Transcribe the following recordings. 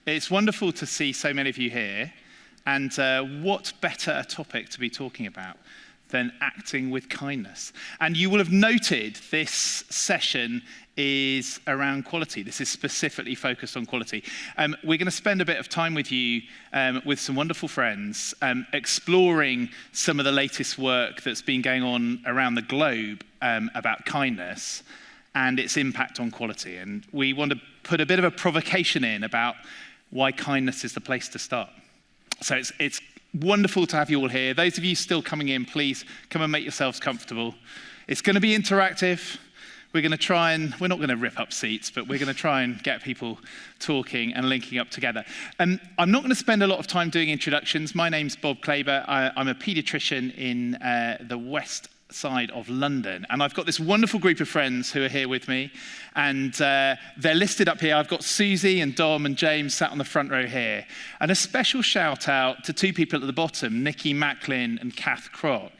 It's wonderful to see so many of you here. And what better a topic to be talking about than acting with kindness? And you will have noted this session is around quality. This is specifically focused on quality. We're going to spend a bit of time with you with some wonderful friends, exploring some of the latest work that's been going on around the globe about kindness and its impact on quality. And we want to put a bit of a provocation in about why kindness is the place to start. So it's wonderful to have you all here. Those of you still coming in, please come and make yourselves comfortable. It's going to be interactive. We're going to try and, we're not going to rip up seats, but we're going to try and get people talking and linking up together. I'm not going to spend a lot of time doing introductions. My name's Bob Klaber. I'm a paediatrician in the West side of London. And I've got this wonderful group of friends who are here with me. And they're listed up here. I've got Susie and Dom and James sat on the front row here. And a special shout out to two people at the bottom, Nikki Macklin and Kath Crock,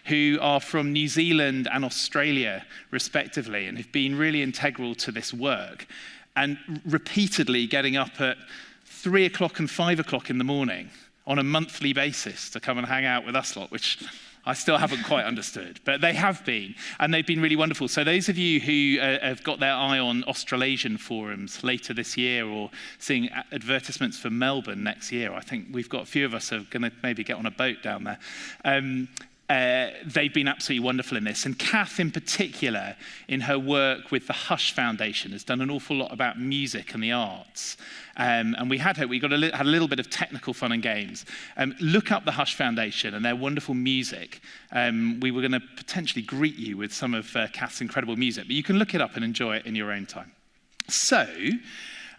who are from New Zealand and Australia, respectively, and have been really integral to this work. And repeatedly getting up at 3 o'clock and 5 o'clock in the morning on a monthly basis to come and hang out with us lot, which I still haven't quite understood, but they have been, and they've been really wonderful. So those of you who have got their eye on Australasian forums later this year or seeing advertisements for Melbourne next year, I think we've got a few of us who are going to maybe get on a boat down there. They've been absolutely wonderful in this. And Kath in particular, in her work with the Hush Foundation, has done an awful lot about music and the arts. And we had a little bit of technical fun and games. Look up the Hush Foundation and their wonderful music. We were going to potentially greet you with some of Kath's incredible music, but you can look it up and enjoy it in your own time. So,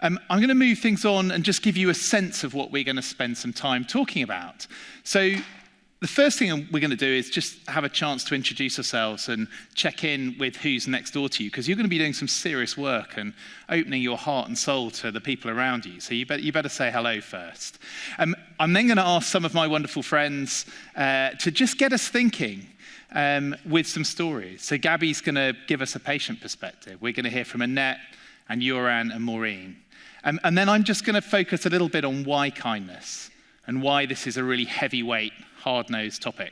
I'm going to move things on and just give you a sense of what we're going to spend some time talking about. So, the first thing we're going to do is just have a chance to introduce ourselves and check in with who's next door to you, because you're going to be doing some serious work and opening your heart and soul to the people around you. So you better say hello first. I'm then going to ask some of my wonderful friends to just get us thinking with some stories. So Gabby's going to give us a patient perspective. We're going to hear from Annette and Yoran and Maureen. And then I'm just going to focus a little bit on why kindness and why this is a really heavyweight, hard-nosed topic.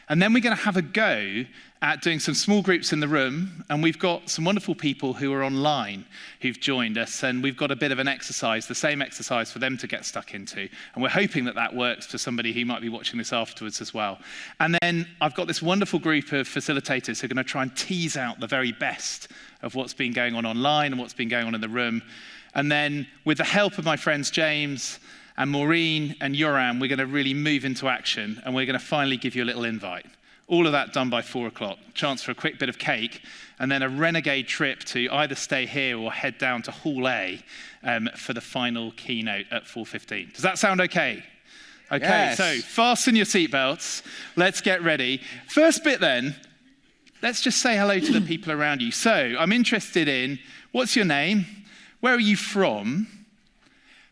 And then we're going to have a go at doing some small groups in the room, and we've got some wonderful people who are online who've joined us, and we've got a bit of an exercise, the same exercise for them to get stuck into, and we're hoping that that works for somebody who might be watching this afterwards as well. And then I've got this wonderful group of facilitators who are going to try and tease out the very best of what's been going on online and what's been going on in the room. And then with the help of my friends James and Maureen and Yoram, we're going to really move into action, and we're going to finally give you a little invite. All of that done by 4 o'clock. Chance for a quick bit of cake, and then a renegade trip to either stay here or head down to Hall A for the final keynote at 4:15. Does that sound okay? Okay, yes. So fasten your seatbelts. Let's get ready. First bit then, let's just say hello to the people around you. So I'm interested in, what's your name? Where are you from?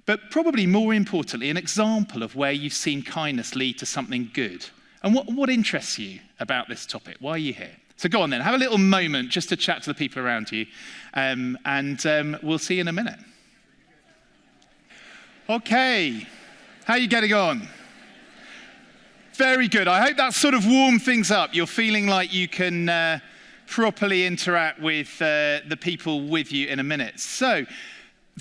But probably more importantly, an example of where you've seen kindness lead to something good. And what interests you about this topic? Why are you here? So go on then, have a little moment just to chat to the people around you, and we'll see you in a minute. Okay, how are you getting on? Very good. I hope that sort of warmed things up. You're feeling like you can properly interact with the people with you in a minute. So,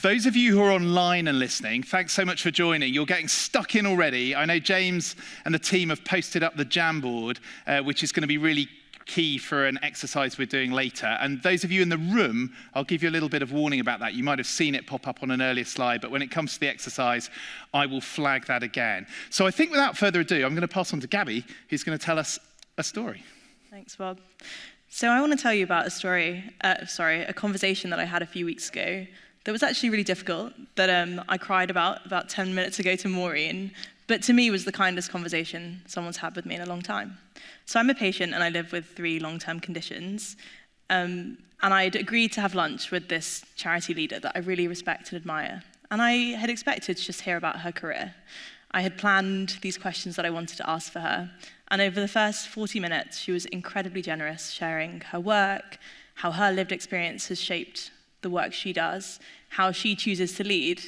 those of you who are online and listening, thanks so much for joining. You're getting stuck in already. I know James and the team have posted up the Jamboard, which is going to be really key for an exercise we're doing later. And those of you in the room, I'll give you a little bit of warning about that. You might have seen it pop up on an earlier slide, but when it comes to the exercise, I will flag that again. So I think without further ado, I'm going to pass on to Gabby, who's going to tell us a story. Thanks, Bob. So I want to tell you about a conversation that I had a few weeks ago that was actually really difficult, that I cried about 10 minutes ago to Maureen, but to me was the kindest conversation someone's had with me in a long time. So I'm a patient and I live with 3 long-term conditions, and I'd agreed to have lunch with this charity leader that I really respect and admire, and I had expected to just hear about her career. I had planned these questions that I wanted to ask for her, and over the first 40 minutes, she was incredibly generous, sharing her work, how her lived experience has shaped the work she does, how she chooses to lead,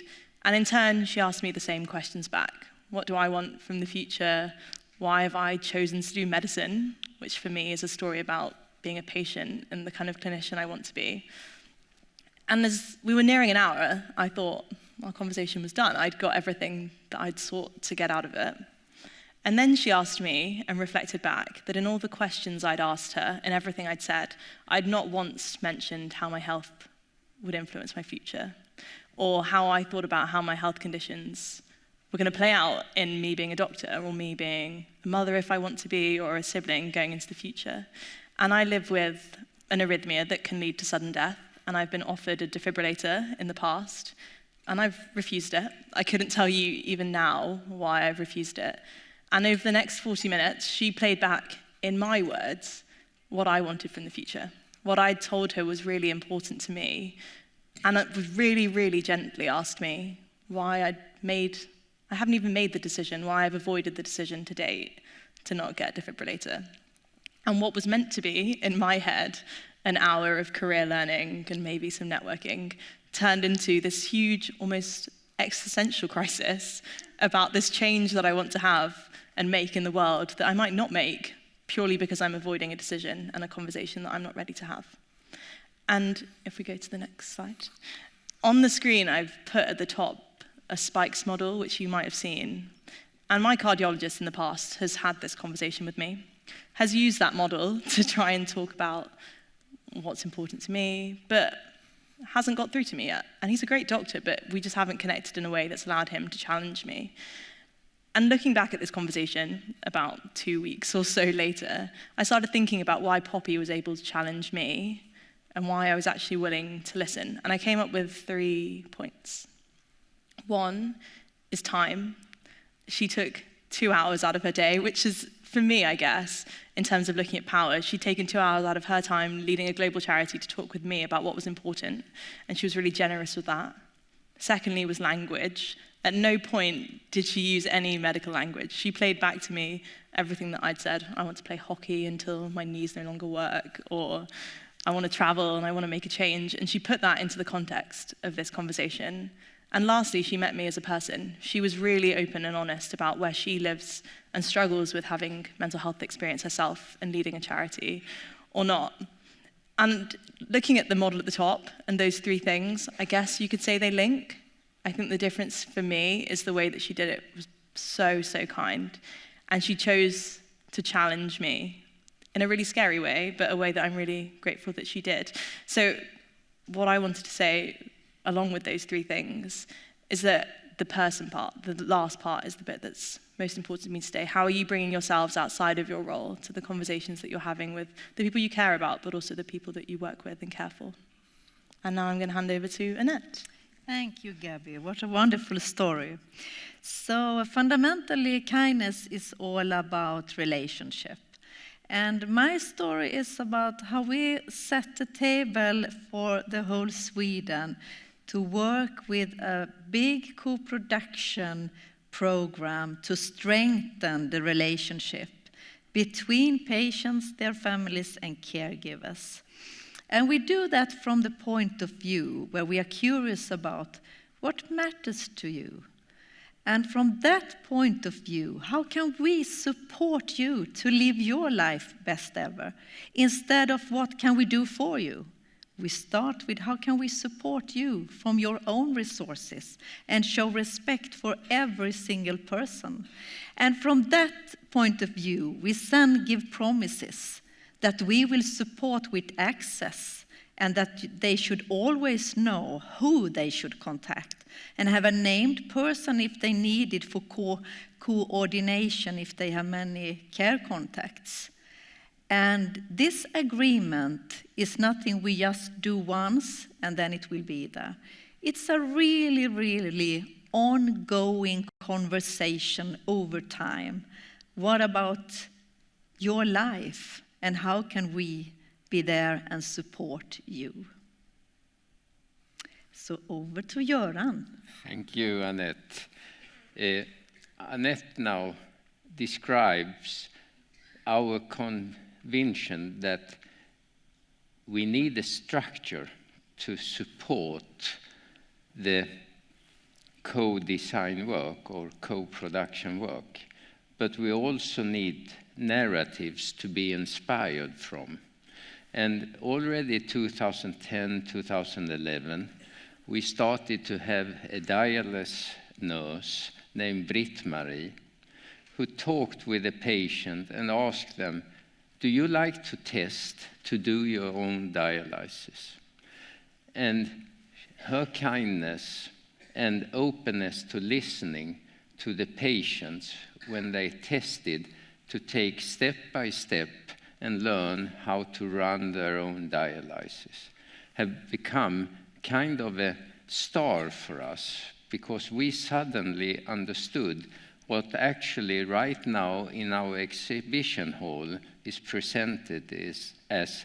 And in turn, she asked me the same questions back. What do I want from the future? Why have I chosen to do medicine, which for me is a story about being a patient and the kind of clinician I want to be. And as we were nearing an hour, I thought our conversation was done. I'd got everything that I'd sought to get out of it. And then she asked me and reflected back that in all the questions I'd asked her and everything I'd said, I'd not once mentioned how my health would influence my future, or how I thought about how my health conditions were going to play out in me being a doctor, or me being a mother if I want to be, or a sibling going into the future. And I live with an arrhythmia that can lead to sudden death, and I've been offered a defibrillator in the past, and I've refused it. I couldn't tell you even now why I've refused it. And over the next 40 minutes, she played back, in my words, what I wanted from the future, what I'd told her was really important to me, and it was really, really gently asked me why I haven't even made the decision, why I've avoided the decision to date to not get a defibrillator. And what was meant to be, in my head, an hour of career learning and maybe some networking turned into this huge, almost existential crisis about this change that I want to have and make in the world that I might not make purely because I'm avoiding a decision and a conversation that I'm not ready to have. And if we go to the next slide. On the screen, I've put at the top a Spikes model, which you might have seen. And my cardiologist in the past has had this conversation with me, has used that model to try and talk about what's important to me, but hasn't got through to me yet. And he's a great doctor, but we just haven't connected in a way that's allowed him to challenge me. And looking back at this conversation, about 2 weeks or so later, I started thinking about why Poppy was able to challenge me and why I was actually willing to listen. And I came up with 3 points. One is time. She took 2 hours out of her day, which is, for me, I guess, in terms of looking at power, she'd taken 2 hours out of her time leading a global charity to talk with me about what was important, and she was really generous with that. Secondly was language. At no point did she use any medical language. She played back to me everything that I'd said. I want to play hockey until my knees no longer work, or I want to travel and I want to make a change. And she put that into the context of this conversation. And lastly, she met me as a person. She was really open and honest about where she lives and struggles with having mental health experience herself and leading a charity or not. And looking at the model at the top and those 3 things, I guess you could say they link. I think the difference for me is the way that she did it was so, so kind. And she chose to challenge me in a really scary way, but a way that I'm really grateful that she did. So what I wanted to say, along with those 3 things, is that the person part, the last part, is the bit that's most important to me today. How are you bringing yourselves outside of your role to the conversations that you're having with the people you care about, but also the people that you work with and care for? And now I'm going to hand over to Annette. Thank you, Gabby. What a wonderful story. So fundamentally, kindness is all about relationship. And my story is about how we set the table for the whole Sweden to work with a big co-production program to strengthen the relationship between patients, their families, and caregivers. And we do that from the point of view where we are curious about what matters to you. And from that point of view, how can we support you to live your life best ever, instead of what can we do for you? We start with how can we support you from your own resources and show respect for every single person. And from that point of view, we then give promises that we will support with access and that they should always know who they should contact and have a named person if they need it for coordination if they have many care contacts. And this agreement is nothing we just do once and then it will be there. It's a really, really ongoing conversation over time. What about your life? And how can we be there and support you? So over to Göran. Thank you, Annette. Annette now describes our conviction that we need a structure to support the co-design work or co-production work, but we also need narratives to be inspired from. And already 2010, 2011, we started to have a dialysis nurse named Britt-Marie who talked with a patient and asked them, do you like to test to do your own dialysis? And her kindness and openness to listening to the patients when they tested to take step by step and learn how to run their own dialysis have become kind of a star for us, because we suddenly understood what actually right now in our exhibition hall is presented as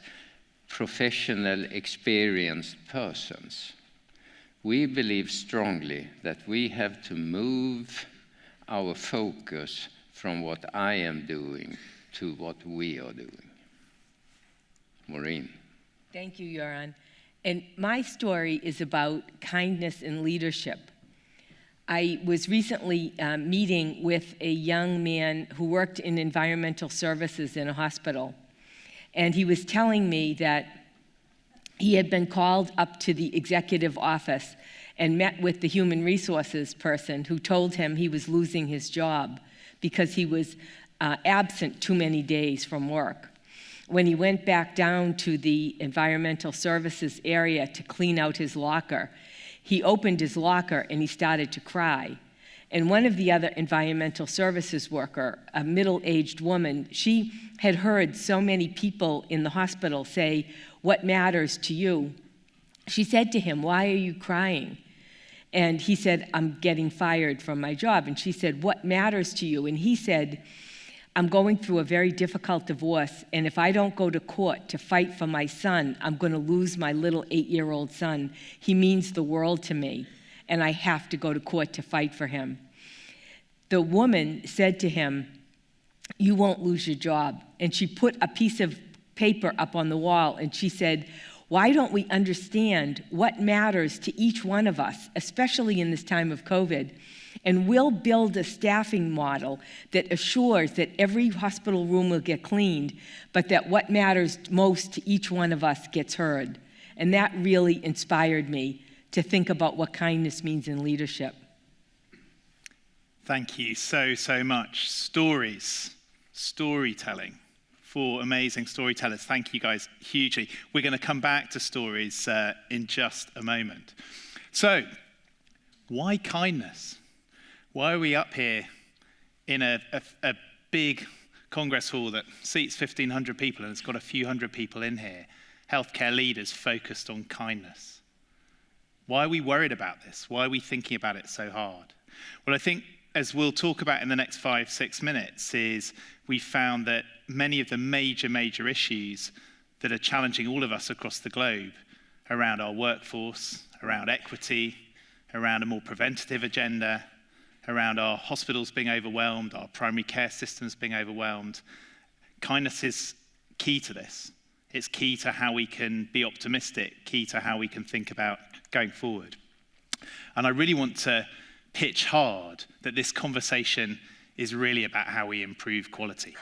professional, experienced persons. We believe strongly that we have to move our focus from what I am doing to what we are doing. Maureen. Thank you, Göran. And my story is about kindness and leadership. I was recently meeting with a young man who worked in environmental services in a hospital. And he was telling me that he had been called up to the executive office and met with the human resources person who told him he was losing his job because he was absent too many days from work. When he went back down to the environmental services area to clean out his locker, he opened his locker and he started to cry. And one of the other environmental services worker, a middle-aged woman, she had heard so many people in the hospital say, "What matters to you?" She said to him, "Why are you crying?" And he said, "I'm getting fired from my job." And she said, "What matters to you?" And he said, "I'm going through a very difficult divorce, and if I don't go to court to fight for my son, I'm going to lose my little 8-year-old son. He means the world to me, and I have to go to court to fight for him." The woman said to him, "You won't lose your job." And she put a piece of paper up on the wall, and she said, "Why don't we understand what matters to each one of us, especially in this time of COVID? And we'll build a staffing model that assures that every hospital room will get cleaned, but that what matters most to each one of us gets heard." And that really inspired me to think about what kindness means in leadership. Thank you so much. Stories, storytelling. 4 amazing storytellers. Thank you guys hugely. We're going to come back to stories in just a moment. So, why kindness? Why are we up here in a big Congress hall that seats 1,500 people and it's got a few hundred people in here, healthcare leaders focused on kindness? Why are we worried about this? Why are we thinking about it so hard? Well, I think, as we'll talk about in the next 5-6 minutes, is we found that many of the major issues that are challenging all of us across the globe around our workforce, around equity, around a more preventative agenda, around our hospitals being overwhelmed, our primary care systems being overwhelmed, kindness is key to this. It's key to how we can be optimistic, key to how we can think about going forward. And I really want to pitch hard that this conversation is really about how we improve quality.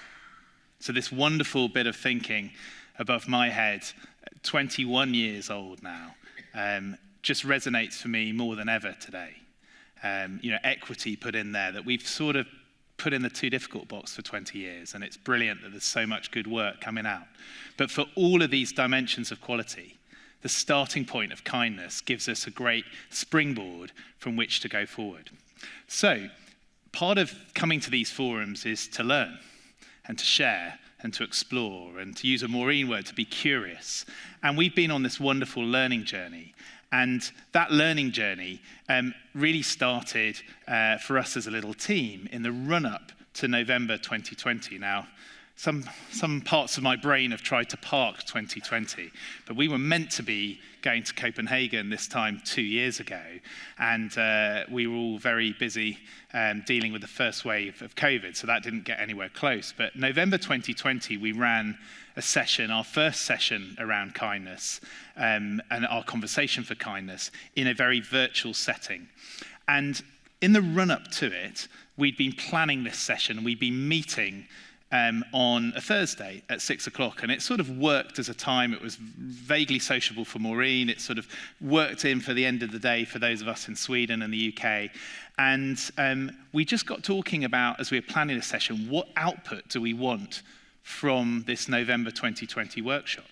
So this wonderful bit of thinking above my head, 21 years old now, just resonates for me more than ever today. Equity put in there, that we've sort of put in the too difficult box for 20 years, and it's brilliant that there's so much good work coming out. But for all of these dimensions of quality, the starting point of kindness gives us a great springboard from which to go forward. So, part of coming to these forums is to learn and to share and to explore, and to use a Maureen word, to be curious. And we've been on this wonderful learning journey. And that learning journey really started for us as a little team in the run-up to November 2020. Now, some parts of my brain have tried to park 2020, but we were meant to be going to Copenhagen this time 2 years ago, and we were all very busy dealing with the first wave of COVID, so that didn't get anywhere close. But November 2020, we ran a session, our first session around kindness, and our conversation for kindness in a very virtual setting. And in the run-up to it, we'd been planning this session. We'd been meeting on a Thursday at 6 o'clock, and it sort of worked as a time. It was vaguely sociable for Maureen. It sort of worked in for the end of the day for those of us in Sweden and the UK. And we just got talking about, as we were planning this session, what output do we want from this November 2020 workshop?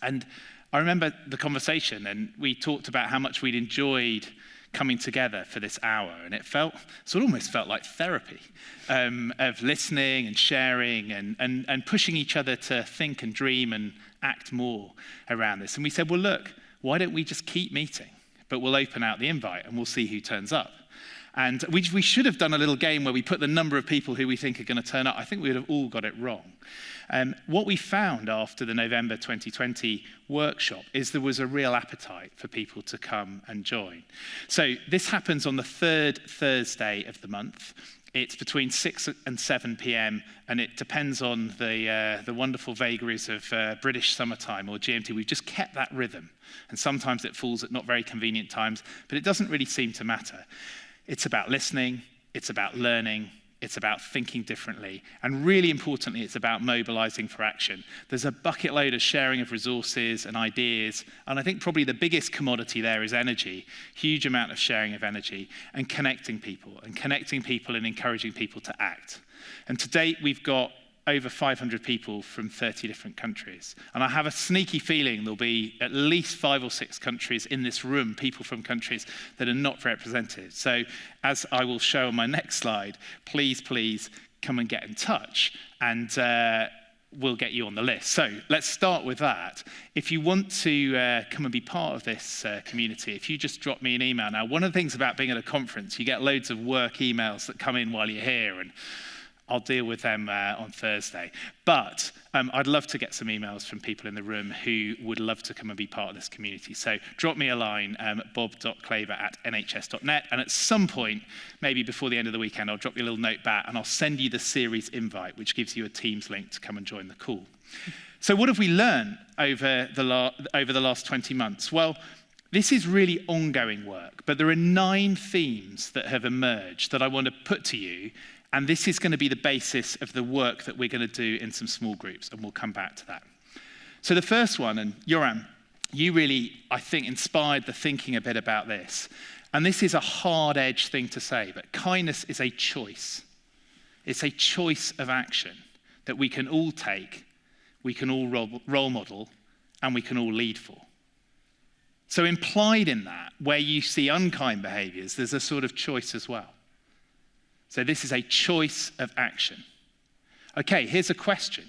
And I remember the conversation, and we talked about how much we'd enjoyed coming together for this hour, and it almost felt like therapy of listening and sharing and pushing each other to think and dream and act more around this. And we said, well, look, why don't we just keep meeting, but we'll open out the invite and we'll see who turns up. And we should have done a little game where we put the number of people who we think are going to turn up. I think we would have all got it wrong. What we found after the November 2020 workshop is there was a real appetite for people to come and join. So this happens on the third Thursday of the month. It's between 6 and 7 p.m, and it depends on the wonderful vagaries of British summertime or GMT. We've just kept that rhythm, and sometimes it falls at not very convenient times, but it doesn't really seem to matter. It's about listening, it's about learning, it's about thinking differently, and really importantly, it's about mobilizing for action. There's a bucket load of sharing of resources and ideas, and I think probably the biggest commodity there is energy, huge amount of sharing of energy, and connecting people and encouraging people to act. And to date, we've got over 500 people from 30 different countries. And I have a sneaky feeling there'll be at least 5 or 6 countries in this room, people from countries that are not represented. So as I will show on my next slide, please come and get in touch, and we'll get you on the list. So let's start with that. If you want to come and be part of this community, if you just drop me an email. Now, one of the things about being at a conference, you get loads of work emails that come in while you're here, and I'll deal with them on Thursday. But I'd love to get some emails from people in the room who would love to come and be part of this community. So drop me a line, bob.claver@nhs.net. And at some point, maybe before the end of the weekend, I'll drop you a little note back and I'll send you the series invite, which gives you a Teams link to come and join the call. So what have we learned over the last 20 months? Well, this is really ongoing work, but there are 9 themes that have emerged that I want to put to you. And this is going to be the basis of the work that we're going to do in some small groups, and we'll come back to that. So the first one, and Joram, you really, I think, inspired the thinking a bit about this. And this is a hard-edged thing to say, but kindness is a choice. It's a choice of action that we can all take, we can all role model, and we can all lead for. So implied in that, where you see unkind behaviors, there's a sort of choice as well. So this is a choice of action. Okay, here's a question,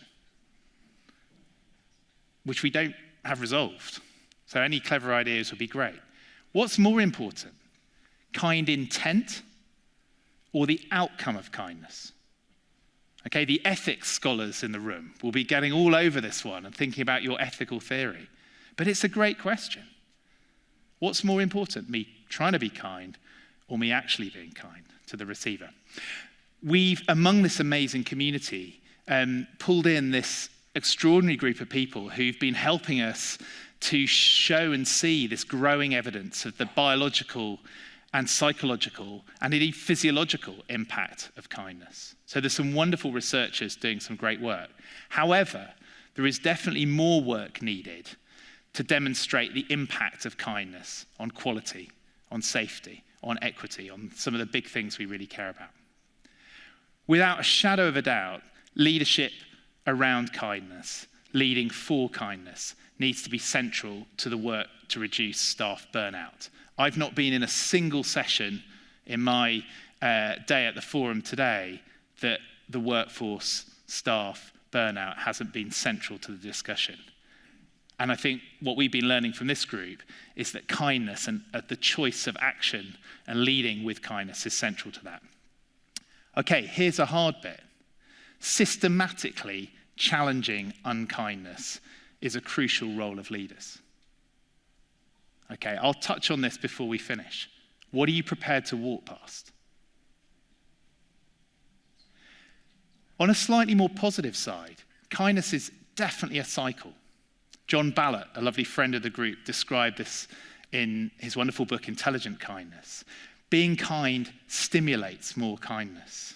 which we don't have resolved. So any clever ideas would be great. What's more important, kind intent or the outcome of kindness? Okay, the ethics scholars in the room will be getting all over this one and thinking about your ethical theory. But it's a great question. What's more important, me trying to be kind or me actually being kind to the receiver? We've, among this amazing community, pulled in this extraordinary group of people who've been helping us to show and see this growing evidence of the biological and psychological and indeed physiological impact of kindness. So there's some wonderful researchers doing some great work. However, there is definitely more work needed to demonstrate the impact of kindness on quality, on safety, on equity, on some of the big things we really care about. Without a shadow of a doubt, leadership around kindness, leading for kindness, needs to be central to the work to reduce staff burnout. I've not been in a single session in my day at the forum today that the workforce staff burnout hasn't been central to the discussion. And I think what we've been learning from this group is that kindness and the choice of action and leading with kindness is central to that. Okay, here's a hard bit. Systematically challenging unkindness is a crucial role of leaders. Okay, I'll touch on this before we finish. What are you prepared to walk past? On a slightly more positive side, kindness is definitely a cycle. John Ballot, a lovely friend of the group, described this in his wonderful book, Intelligent Kindness. being kind stimulates more kindness.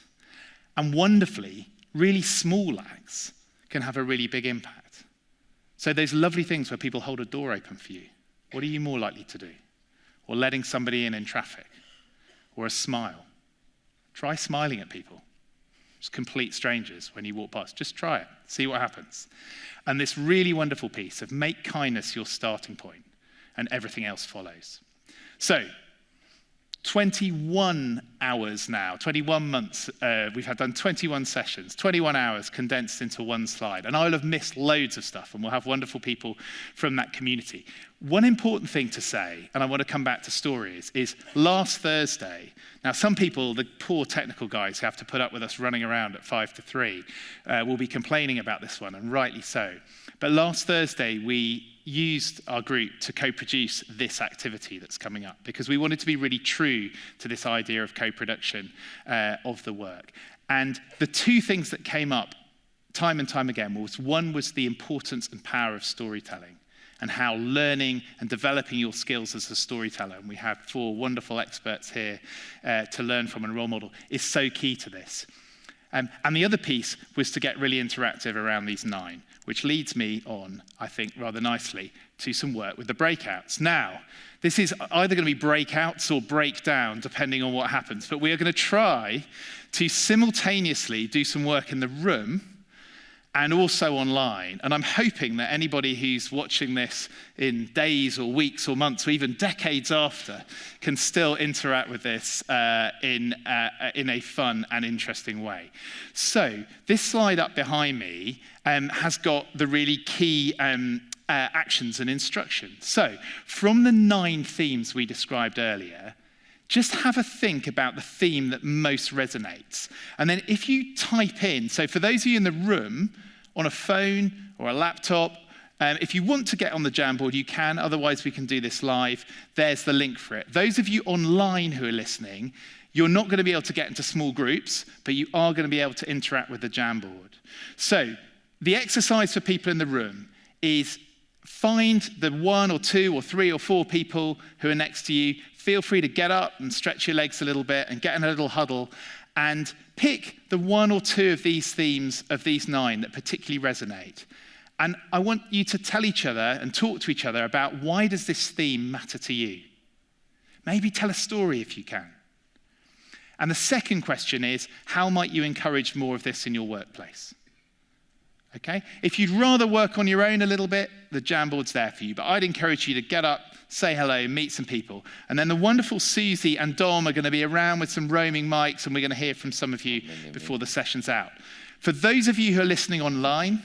And wonderfully, really small acts can have a really big impact. So those lovely things where people hold a door open for you, what are you more likely to do? Or letting somebody in traffic? Or a smile? Try smiling at people. Just complete strangers when you walk past. Just try it. See what happens. And this really wonderful piece of make kindness your starting point, and everything else follows. So, 21 hours now, 21 months, we've done 21 sessions, 21 hours condensed into one slide. And I'll have missed loads of stuff, and we'll have wonderful people from that community. One important thing to say, and I want to come back to stories, is last Thursday, now some people, the poor technical guys who have to put up with us running around at 5 to 3, will be complaining about this one, and rightly so. But last Thursday, we used our group to co-produce this activity that's coming up because we wanted to be really true to this idea of co-production of the work. And the two things that came up time and time again was one was the importance and power of storytelling and how learning and developing your skills as a storyteller, and we have 4 wonderful experts here to learn from and role model, is so key to this. And the other piece was to get really interactive around these 9, which leads me on, I think, rather nicely to some work with the breakouts. Now, this is either going to be breakouts or breakdown, depending on what happens, but we are going to try to simultaneously do some work in the room and also online. And I'm hoping that anybody who's watching this in days or weeks or months or even decades after can still interact with this in a fun and interesting way. So this slide up behind me has got the really key actions and instructions. So from the 9 themes we described earlier, just have a think about the theme that most resonates. And then if you type in, so for those of you in the room, on a phone or a laptop, if you want to get on the Jamboard, you can. Otherwise, we can do this live. There's the link for it. Those of you online who are listening, you're not going to be able to get into small groups, but you are going to be able to interact with the Jamboard. So the exercise for people in the room is find the 1 or 2 or 3 or 4 people who are next to you. Feel free to get up and stretch your legs a little bit and get in a little huddle and pick the 1 or 2 of these themes of these 9 that particularly resonate. And I want you to tell each other and talk to each other about why does this theme matter to you? Maybe tell a story if you can. And the second question is, how might you encourage more of this in your workplace? Okay? If you'd rather work on your own a little bit, the Jamboard's there for you. But I'd encourage you to get up, say hello, meet some people. And then the wonderful Susie and Dom are going to be around with some roaming mics, and we're going to hear from some of you before the session's out. For those of you who are listening online,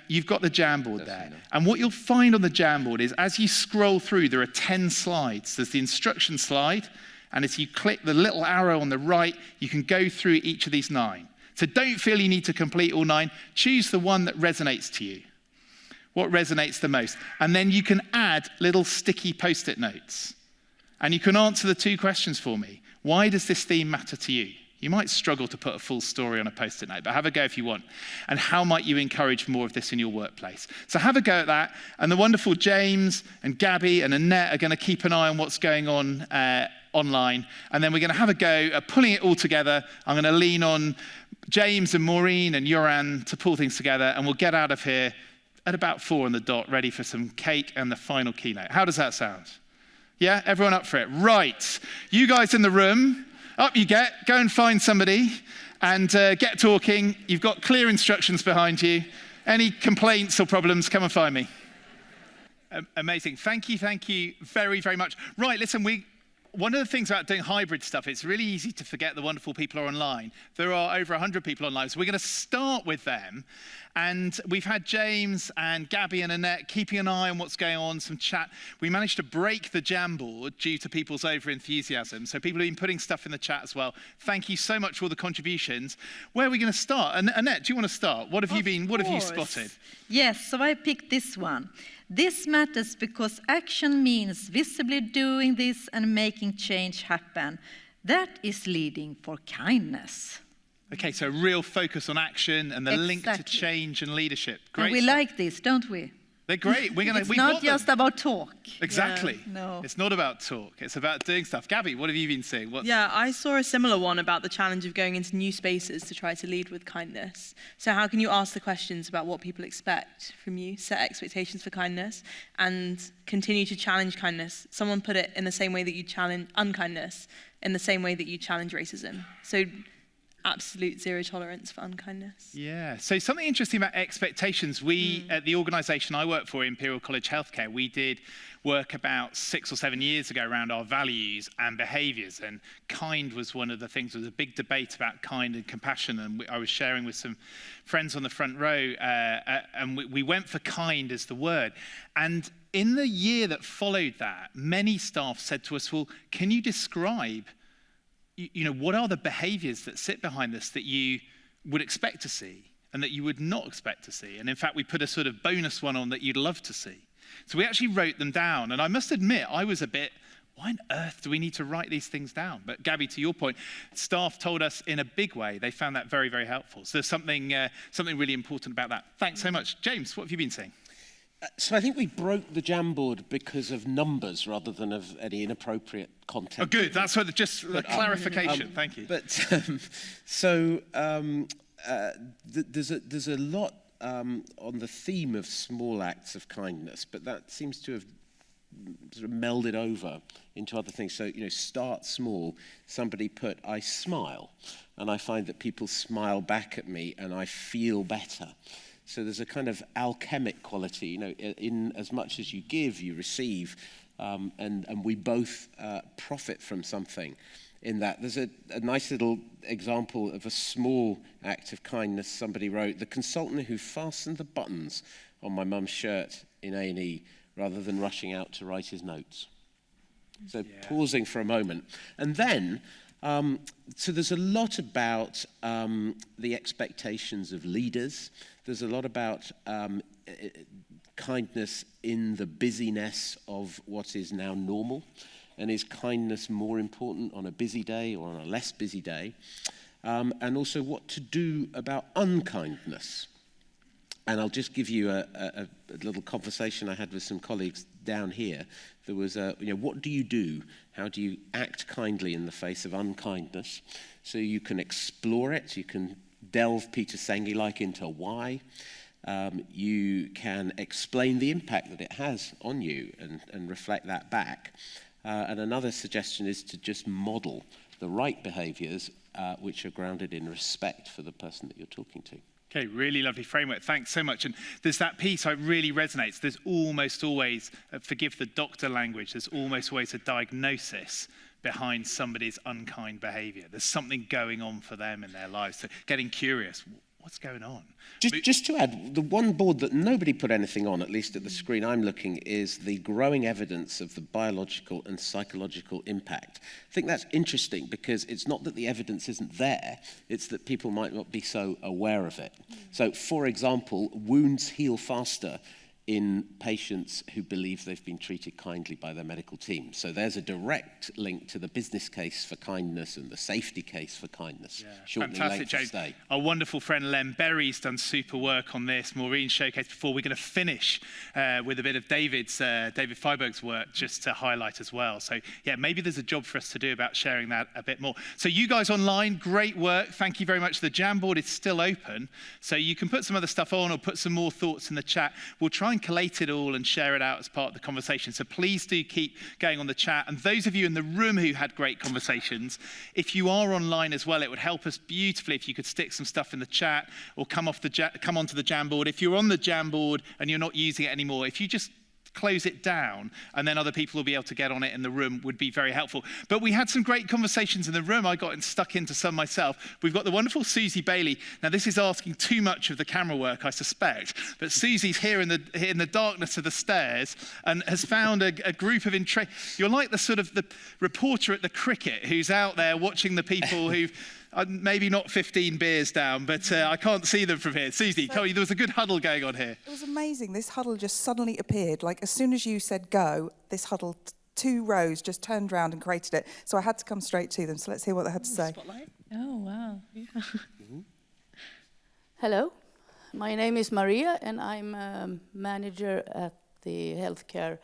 you've got the Jamboard there. And what you'll find on the Jamboard is as you scroll through, there are 10 slides. There's the instruction slide, and as you click the little arrow on the right, you can go through each of these 9. So don't feel you need to complete all 9. Choose the one that resonates to you. What resonates the most? And then you can add little sticky post-it notes. And you can answer the 2 questions for me. Why does this theme matter to you? You might struggle to put a full story on a post-it note, but have a go if you want. And how might you encourage more of this in your workplace? So have a go at that. And the wonderful James and Gabby and Annette are going to keep an eye on what's going on online. And then we're going to have a go at pulling it all together. I'm going to lean on James and Maureen and Joran to pull things together, and we'll get out of here at about 4 on the dot, ready for some cake and the final keynote. How does that sound? Yeah, everyone up for it? Right. You guys in the room, up you get. Go and find somebody and get talking. You've got clear instructions behind you. Any complaints or problems, come and find me. Amazing. Thank you very, very much. Right, listen, one of the things about doing hybrid stuff, it's really easy to forget the wonderful people are online. There are over 100 people online, so we're going to start with them. And we've had James and Gabby and Annette keeping an eye on what's going on, some chat. We managed to break the Jamboard due to people's over-enthusiasm. So people have been putting stuff in the chat as well. Thank you so much for all the contributions. Where are we going to start? And Annette, do you want to start? What have you spotted? Yes, so I picked this one. This matters because action means visibly doing this and making change happen. That is leading for kindness. Okay, so real focus on action and the link to change and leadership. Great. And we like this, don't we? They're great. It's we've not got just them. about talk. Exactly. No. It's not about talk. It's about doing stuff. Gabby, what have you been seeing? Yeah, I saw a similar one about the challenge of going into new spaces to try to lead with kindness. So how can you ask the questions about what people expect from you, set expectations for kindness, and continue to challenge kindness? Someone put it in the same way that you challenge unkindness, in the same way that you challenge racism. So absolute zero tolerance for unkindness. Yeah, so something interesting about expectations. We, at the organisation I work for, Imperial College Healthcare, we did work about 6 or 7 years ago around our values and behaviours, and kind was one of the things. There was a big debate about kind and compassion, and I was sharing with some friends on the front row, and we went for kind as the word. And in the year that followed that, many staff said to us, well, can you describe what are the behaviors that sit behind this that you would expect to see and that you would not expect to see? And in fact, we put a sort of bonus one on that you'd love to see. So we actually wrote them down. And I must admit, I was a bit, why on earth do we need to write these things down? But Gabby, to your point, staff told us in a big way, they found that very, very helpful. So there's something really important about that. Thanks so much. James, what have you been saying? So I think we broke the Jamboard because of numbers rather than of any inappropriate content. Oh, good. That's what, just a clarification. Thank you. But there's a lot on the theme of small acts of kindness, but that seems to have sort of melded over into other things. So, start small. Somebody put, I smile, and I find that people smile back at me, and I feel better. So there's a kind of alchemic quality, in as much as you give, you receive, and we both profit from something in that. There's a nice little example of a small act of kindness. Somebody wrote, the consultant who fastened the buttons on my mum's shirt in A&E rather than rushing out to write his notes. So pausing for a moment. And then, so there's a lot about the expectations of leaders. There's a lot about kindness in the busyness of what is now normal. And is kindness more important on a busy day or on a less busy day? And also what to do about unkindness. And I'll just give you a little conversation I had with some colleagues down here. There was what do you do? How do you act kindly in the face of unkindness? So you can explore it. You can delve Peter Senge-like into why. You can explain the impact that it has on you and reflect that back. And another suggestion is to just model the right behaviors which are grounded in respect for the person that you're talking to. Okay, really lovely framework. Thanks so much. And there's that piece that really resonates. There's almost always, forgive the doctor language, there's almost always a diagnosis behind somebody's unkind behavior. There's something going on for them in their lives. So getting curious, what's going on? Just to add, the one board that nobody put anything on, at least at the screen I'm looking, is the growing evidence of the biological and psychological impact. I think that's interesting because it's not that the evidence isn't there, it's that people might not be so aware of it. So, for example, wounds heal faster in patients who believe they've been treated kindly by their medical team. So there's a direct link to the business case for kindness and the safety case for kindness. Fantastic, James. Our wonderful friend Len Berry's done super work on this. Maureen showcased before. We're going to finish with a bit of David Freiberg's work just to highlight as well. So maybe there's a job for us to do about sharing that a bit more. So you guys online, great work. Thank you very much. The Jamboard is still open, so you can put some other stuff on or put some more thoughts in the chat. We'll try and collate it all and share it out as part of the conversation. So please do keep going on the chat. And those of you in the room who had great conversations, if you are online as well, it would help us beautifully if you could stick some stuff in the chat or come onto the Jamboard. If you're on the Jamboard and you're not using it anymore, if you just close it down and then other people will be able to get on it in the room would be very helpful. But we had some great conversations in the room. I got stuck into some myself. We've got the wonderful Susie Bailey. Now this is asking too much of the camera work, I suspect, but Susie's here in the darkness of the stairs and has found a group of you're like the sort of the reporter at the cricket who's out there watching the people who've maybe not 15 beers down, but I can't see them from here. Susie, there was a good huddle going on here. It was amazing. This huddle just suddenly appeared. Like as soon as you said go, this huddle, 2 rows just turned around and created it. So I had to come straight to them. So let's hear what they had to say. Spotlight. Oh, wow. Yeah. Hello. My name is Maria, and I'm a manager at the healthcare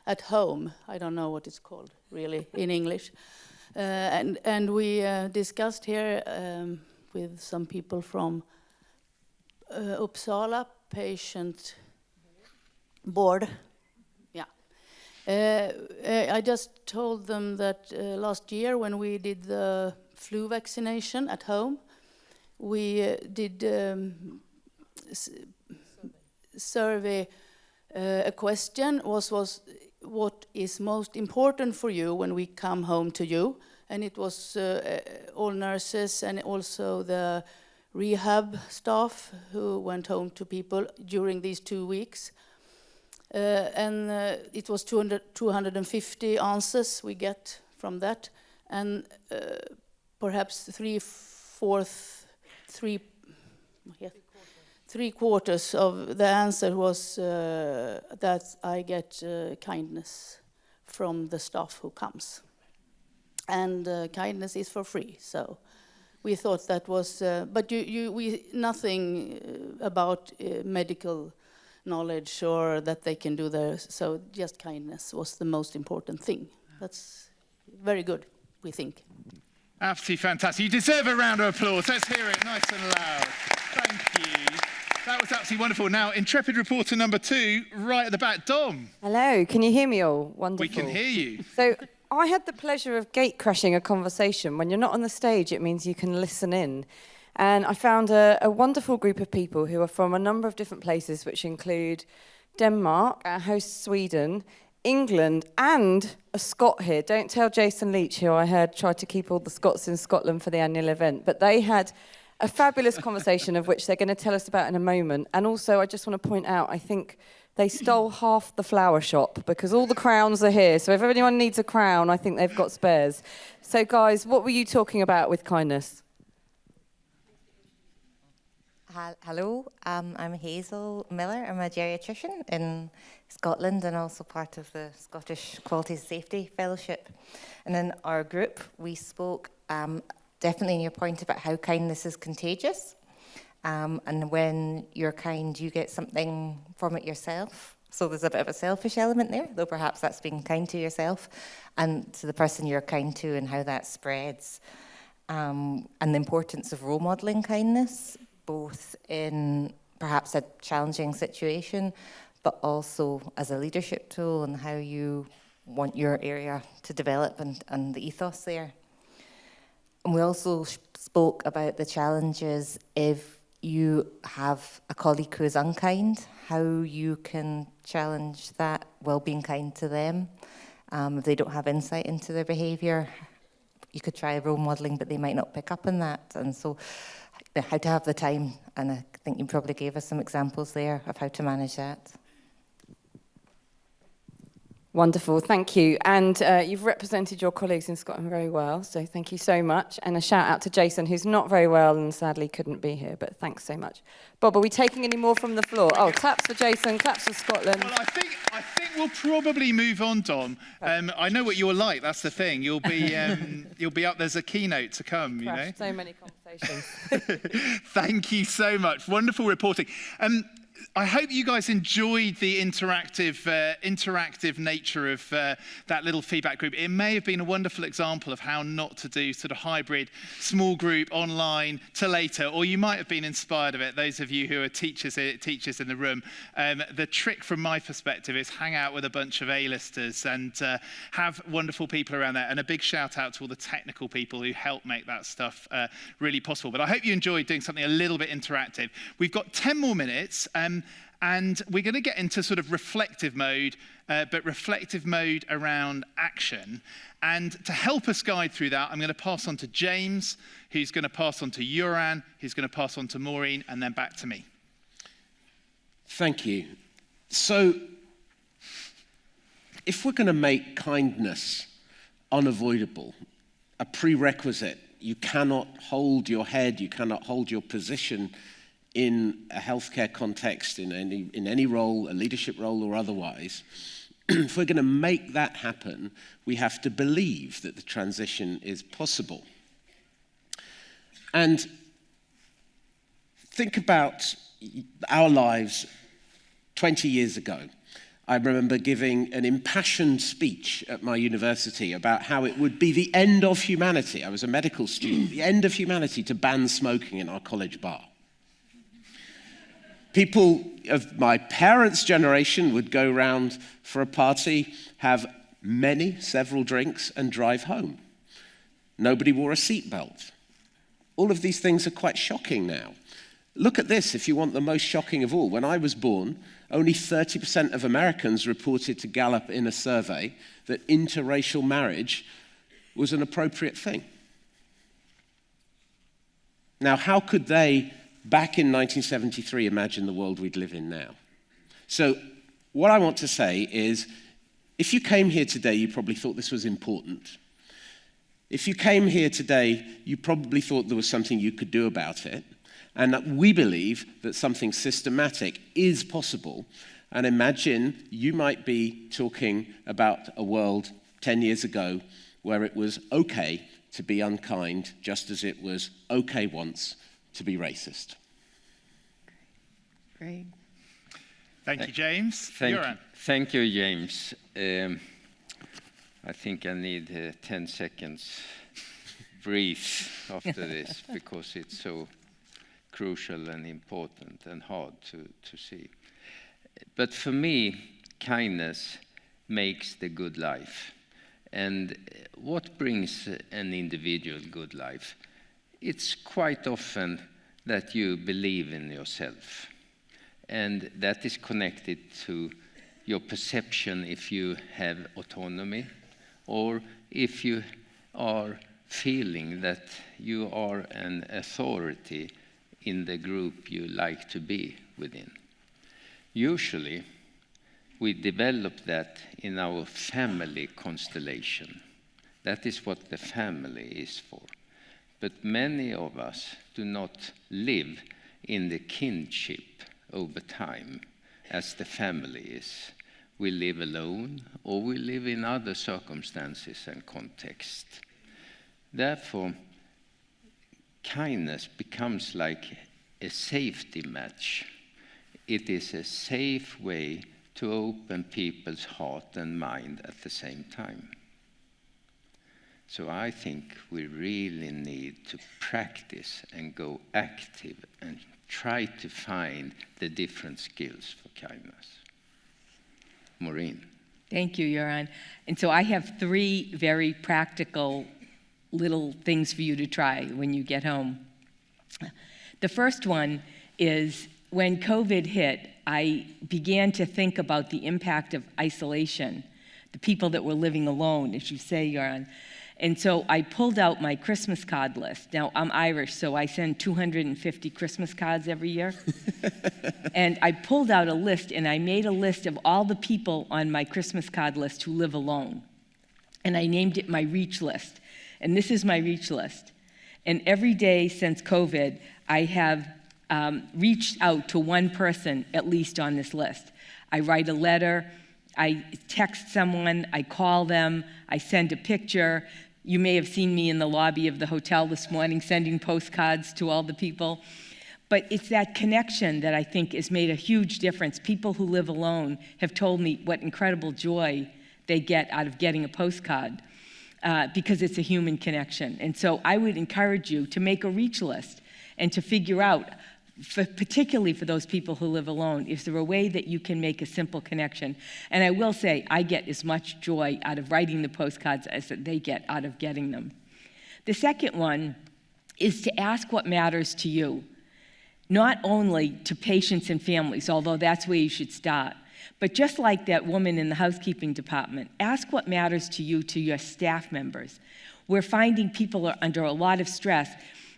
at home. I don't know what it's called really in English. And we discussed here with some people from Uppsala patient board. I just told them that last year when we did the flu vaccination at home, we did survey. A question was what is most important for you when we come home to you, and it was all nurses and also the rehab staff who went home to people during these 2 weeks. And it was 250 answers we get from that, and perhaps three quarters of the answer was that I get kindness from the staff who comes, and kindness is for free. So we thought that was, but we nothing about medical knowledge or that they can do their, so just kindness was the most important thing. That's very good, we think. Absolutely fantastic. You deserve a round of applause. Let's hear it nice and loud. Thank you. That was absolutely wonderful. Now, intrepid reporter number 2, right at the back, Dom. Hello, can you hear me all? Wonderful. We can hear you. So I had the pleasure of gate crashing a conversation. When you're not on the stage, it means you can listen in. And I found a wonderful group of people who are from a number of different places, which include Denmark, our host Sweden, England, and a Scot here. Don't tell Jason Leach, who I heard tried to keep all the Scots in Scotland for the annual event. But they had a fabulous conversation of which they're going to tell us about in a moment. And also, I just want to point out, I think they stole half the flower shop because all the crowns are here. So if anyone needs a crown, I think they've got spares. So guys, what were you talking about with kindness? Hello, I'm Hazel Miller. I'm a geriatrician in Scotland and also part of the Scottish Quality Safety Fellowship. And in our group, we spoke definitely in your point about how kindness is contagious. And when you're kind, you get something from it yourself. So there's a bit of a selfish element there, though perhaps that's being kind to yourself and to the person you're kind to and how that spreads. And the importance of role modelling kindness, both in perhaps a challenging situation, but also as a leadership tool and how you want your area to develop and the ethos there. And we also spoke about the challenges if you have a colleague who is unkind, how you can challenge that while being kind to them. If they don't have insight into their behaviour, you could try role modelling, but they might not pick up on that. And so how to have the time, and I think you probably gave us some examples there of how to manage that. Wonderful, thank you. And you've represented your colleagues in Scotland very well, so thank you so much. And a shout out to Jason, who's not very well and sadly couldn't be here, but thanks so much. Bob, are we taking any more from the floor? Oh, claps for Jason, claps for Scotland. Well, I think we'll probably move on, Dom. I know what you're like, that's the thing. You'll be up, there's a keynote to come, you know. So many conversations. Thank you so much. Wonderful reporting. I hope you guys enjoyed the interactive nature of that little feedback group. It may have been a wonderful example of how not to do sort of hybrid, small group, online to later, or you might have been inspired of it, those of you who are teachers in the room. The trick from my perspective is hang out with a bunch of A-listers and have wonderful people around there. And a big shout out to all the technical people who help make that stuff really possible. But I hope you enjoyed doing something a little bit interactive. We've got 10 more minutes. And we're going to get into sort of reflective mode, but reflective mode around action. And to help us guide through that, I'm going to pass on to James, who's going to pass on to Joran, who's going to pass on to Maureen, and then back to me. Thank you. So, if we're going to make kindness unavoidable, a prerequisite, you cannot hold your head, you cannot hold your position in a healthcare context, in any role, a leadership role or otherwise. If we're going to make that happen, we have to believe that the transition is possible. And think about our lives 20 years ago, I remember giving an impassioned speech at my university about how it would be the end of humanity. I was a medical student, the end of humanity to ban smoking in our college bar. People of my parents' generation would go round for a party, have several drinks, and drive home. Nobody wore a seatbelt. All of these things are quite shocking now. Look at this if you want the most shocking of all. When I was born, only 30% of Americans reported to Gallup in a survey that interracial marriage was an appropriate thing. Now, how could they, back in 1973, imagine the world we'd live in now? So what I want to say is, if you came here today, you probably thought this was important. If you came here today, you probably thought there was something you could do about it. And that we believe that something systematic is possible. And imagine you might be talking about a world 10 years ago where it was okay to be unkind, just as it was okay once to be racist. Great. Thank you, James. Thank you, James. I think I need 10 seconds breathe after this because it's so crucial and important and hard to see. But for me, kindness makes the good life. And what brings an individual good life? It's quite often that you believe in yourself. And that is connected to your perception if you have autonomy or if you are feeling that you are an authority in the group you like to be within. Usually, we develop that in our family constellation. That is what the family is for. But many of us do not live in the kinship over time as the family is. We live alone or we live in other circumstances and contexts. Therefore, kindness becomes like a safety match. It is a safe way to open people's heart and mind at the same time. So I think we really need to practice and go active and try to find the different skills for kindness. Maureen. Thank you, Göran. And so I have 3 very practical little things for you to try when you get home. The first one is when COVID hit, I began to think about the impact of isolation, the people that were living alone, as you say, Göran. And so I pulled out my Christmas card list. Now, I'm Irish, so I send 250 Christmas cards every year. And I pulled out a list, and I made a list of all the people on my Christmas card list who live alone. And I named it my reach list. And this is my reach list. And every day since COVID, I have reached out to one person at least on this list. I write a letter, I text someone, I call them, I send a picture. You may have seen me in the lobby of the hotel this morning sending postcards to all the people. But it's that connection that I think has made a huge difference. People who live alone have told me what incredible joy they get out of getting a postcard because it's a human connection. And so I would encourage you to make a reach list and to figure out, particularly for those people who live alone, is there a way that you can make a simple connection? And I will say, I get as much joy out of writing the postcards as they get out of getting them. The second one is to ask what matters to you, not only to patients and families, although that's where you should start, but just like that woman in the housekeeping department, ask what matters to you to your staff members. We're finding people are under a lot of stress.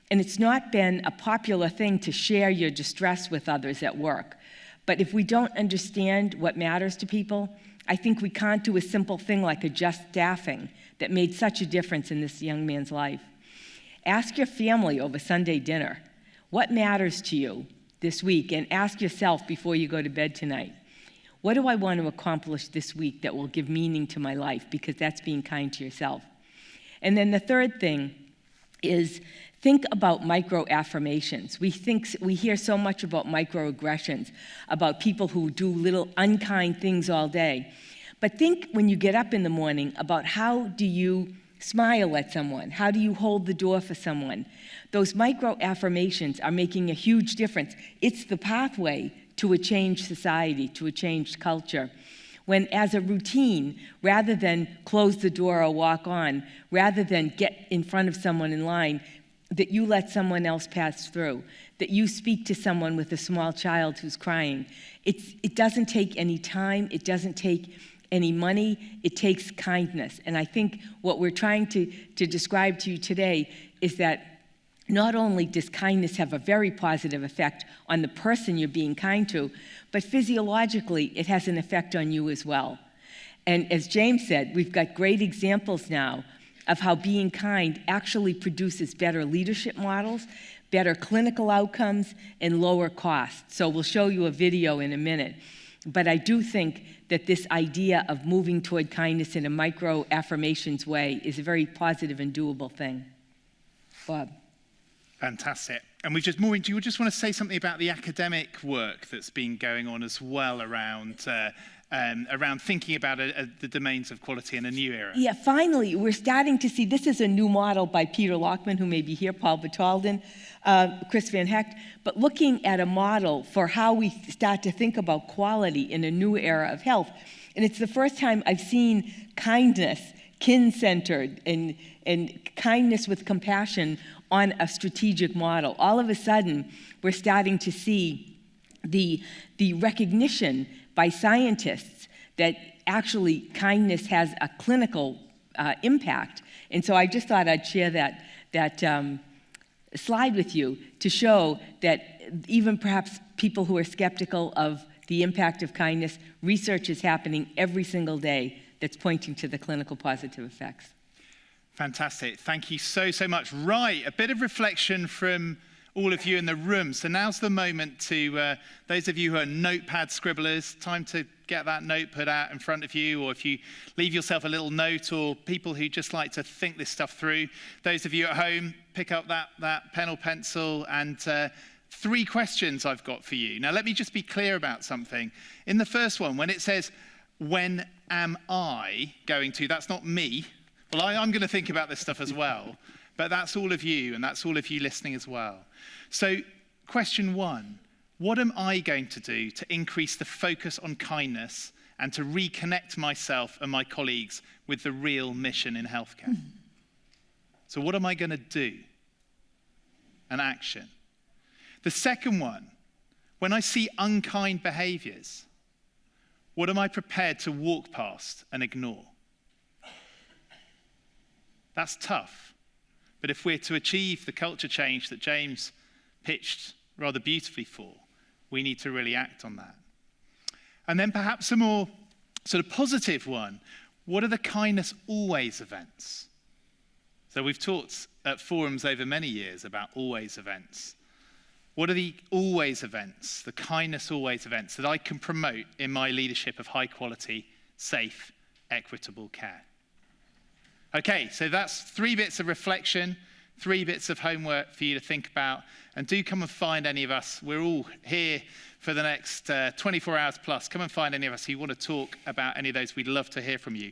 And it's not been a popular thing to share your distress with others at work. But if we don't understand what matters to people, I think we can't do a simple thing like adjust staffing that made such a difference in this young man's life. Ask your family over Sunday dinner, what matters to you this week? And ask yourself before you go to bed tonight, what do I want to accomplish this week that will give meaning to my life? Because that's being kind to yourself. And then the third thing is Think about micro-affirmations. We hear so much about microaggressions, about people who do little unkind things all day. But think when you get up in the morning about how do you smile at someone? How do you hold the door for someone? Those micro-affirmations are making a huge difference. It's the pathway to a changed society, to a changed culture. When as a routine, rather than close the door or walk on, rather than get in front of someone in line, that you let someone else pass through, that you speak to someone with a small child who's crying. It doesn't take any time, it doesn't take any money, it takes kindness. And I think what we're trying to describe to you today is that not only does kindness have a very positive effect on the person you're being kind to, but physiologically it has an effect on you as well. And as James said, we've got great examples now of how being kind actually produces better leadership models, better clinical outcomes, and lower costs. So we'll show you a video in a minute. But I do think that this idea of moving toward kindness in a micro-affirmations way is a very positive and doable thing. Bob. Fantastic. And we've just, Maureen, do you just want to say something about the academic work that's been going on as well around thinking about the domains of quality in a new era? Yeah, finally, we're starting to see, this is a new model by Peter Lockman, who may be here, Paul Batalden, Chris Van Hecht, but looking at a model for how we start to think about quality in a new era of health. And it's the first time I've seen kindness, kin-centered, and kindness with compassion on a strategic model. All of a sudden, we're starting to see the recognition by scientists that actually kindness has a clinical impact. And so I just thought I'd share that slide with you to show that even perhaps people who are skeptical of the impact of kindness, research is happening every single day that's pointing to the clinical positive effects. Fantastic. Thank you so much. Right, a bit of reflection from all of you in the room. So now's the moment to, those of you who are notepad scribblers, time to get that note put out in front of you, or if you leave yourself a little note, or people who just like to think this stuff through. Those of you at home, pick up that pen or pencil, and 3 questions I've got for you. Now, let me just be clear about something. In the first one, when it says, when am I going to, that's not me. Well, I'm going to think about this stuff as well, but that's all of you, and that's all of you listening as well. So, question 1, what am I going to do to increase the focus on kindness and to reconnect myself and my colleagues with the real mission in healthcare? So what am I going to do? An action. The second one, when I see unkind behaviors, what am I prepared to walk past and ignore? That's tough. But if we're to achieve the culture change that James pitched rather beautifully for, we need to really act on that. And then perhaps a more sort of positive one. What are the kindness always events? So we've talked at forums over many years about always events. What are the always events, the kindness always events that I can promote in my leadership of high quality, safe, equitable care? Okay, so that's 3 bits of reflection, 3 bits of homework for you to think about. And do come and find any of us. We're all here for the next 24 hours plus. Come and find any of us who want to talk about any of those. We'd love to hear from you.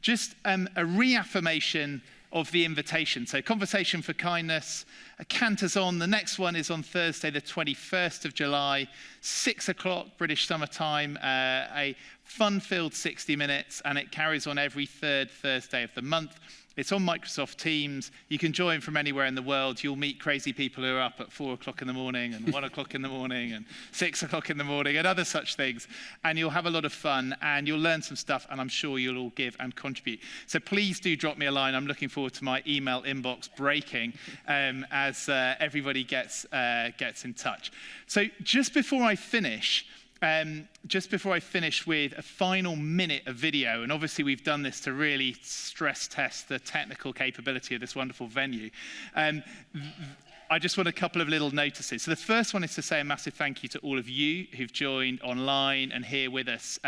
Just a reaffirmation of the invitation. So Conversation for Kindness, Canter's on. The next one is on Thursday, the 21st of July, 6 o'clock British Summer Time, a fun-filled 60 minutes, and it carries on every 3rd Thursday of the month. It's on Microsoft Teams. You can join from anywhere in the world. You'll meet crazy people who are up at 4 o'clock in the morning and 1 o'clock in the morning and 6 o'clock in the morning and other such things. And you'll have a lot of fun and you'll learn some stuff, and I'm sure you'll all give and contribute. So please do drop me a line. I'm looking forward to my email inbox breaking as everybody gets in touch. So just before I finish with a final minute of video, and obviously we've done this to really stress test the technical capability of this wonderful venue, I just want a couple of little notices. So the first one is to say a massive thank you to all of you who've joined online and here with us.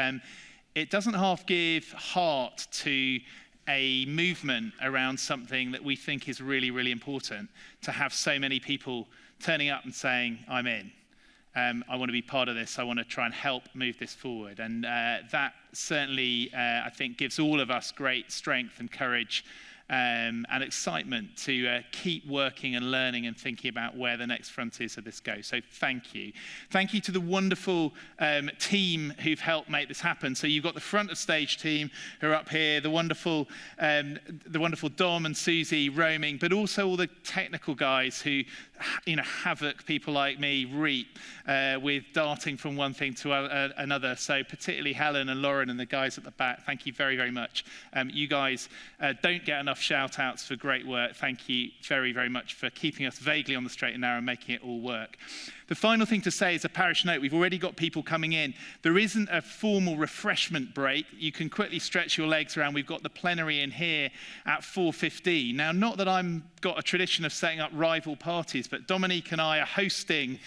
It doesn't half give heart to a movement around something that we think is really, really important, to have so many people turning up and saying, I'm in. I want to be part of this. I want to try and help move this forward. And that certainly, I think, gives all of us great strength and courage and excitement to keep working and learning and thinking about where the next frontiers of this go. So thank you. Thank you to the wonderful team who've helped make this happen. So you've got the front of stage team who are up here, the wonderful Dom and Susie roaming, but also all the technical guys who, havoc people like me reap with darting from one thing to another. So particularly Helen and Lauren and the guys at the back, thank you very, very much. You guys don't get enough shout outs for great work. Thank you very, very much for keeping us vaguely on the straight and narrow and making it all work. The final thing to say is a parish note. We've already got people coming in. There isn't a formal refreshment break. You can quickly stretch your legs around. We've got the plenary in here at 4:15. Now, not that I've got a tradition of setting up rival parties, but Dominique and I are hosting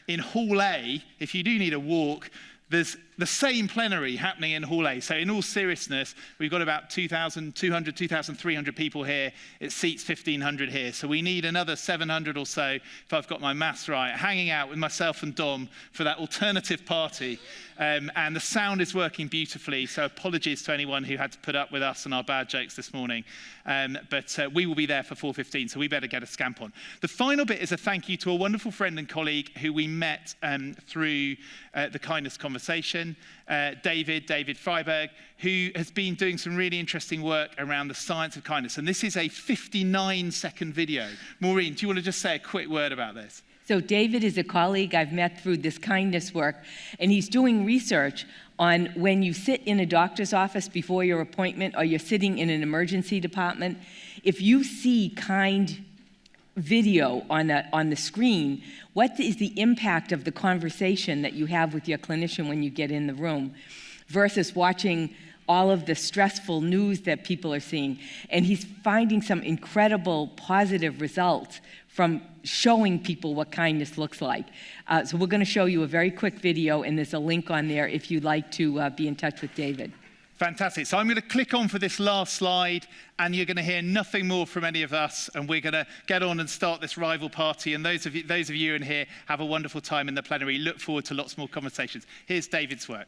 in Hall A. If you do need a walk, there's the same plenary happening in Hall A. So in all seriousness, we've got about 2,200, 2,300 people here. It seats 1,500 here. So we need another 700 or so, if I've got my maths right, hanging out with myself and Dom for that alternative party. And the sound is working beautifully. So apologies to anyone who had to put up with us and our bad jokes this morning. But we will be there for 4:15, so we better get a scamp on. The final bit is a thank you to a wonderful friend and colleague who we met through the Kindness Conversation, David Freiberg, who has been doing some really interesting work around the science of kindness. And this is a 59-second video. Maureen, do you want to just say a quick word about this? So David is a colleague I've met through this kindness work, and he's doing research on when you sit in a doctor's office before your appointment or you're sitting in an emergency department, if you see kind video on the screen, what is the impact of the conversation that you have with your clinician when you get in the room versus watching all of the stressful news that people are seeing? And he's finding some incredible positive results from showing people what kindness looks like. So we're going to show you a very quick video, and there's a link on there if you'd like to be in touch with David. Fantastic. So I'm going to click on for this last slide, and you're going to hear nothing more from any of us, and we're going to get on and start this rival party. And those of you in here, have a wonderful time in the plenary. Look forward to lots more conversations. Here's David's work.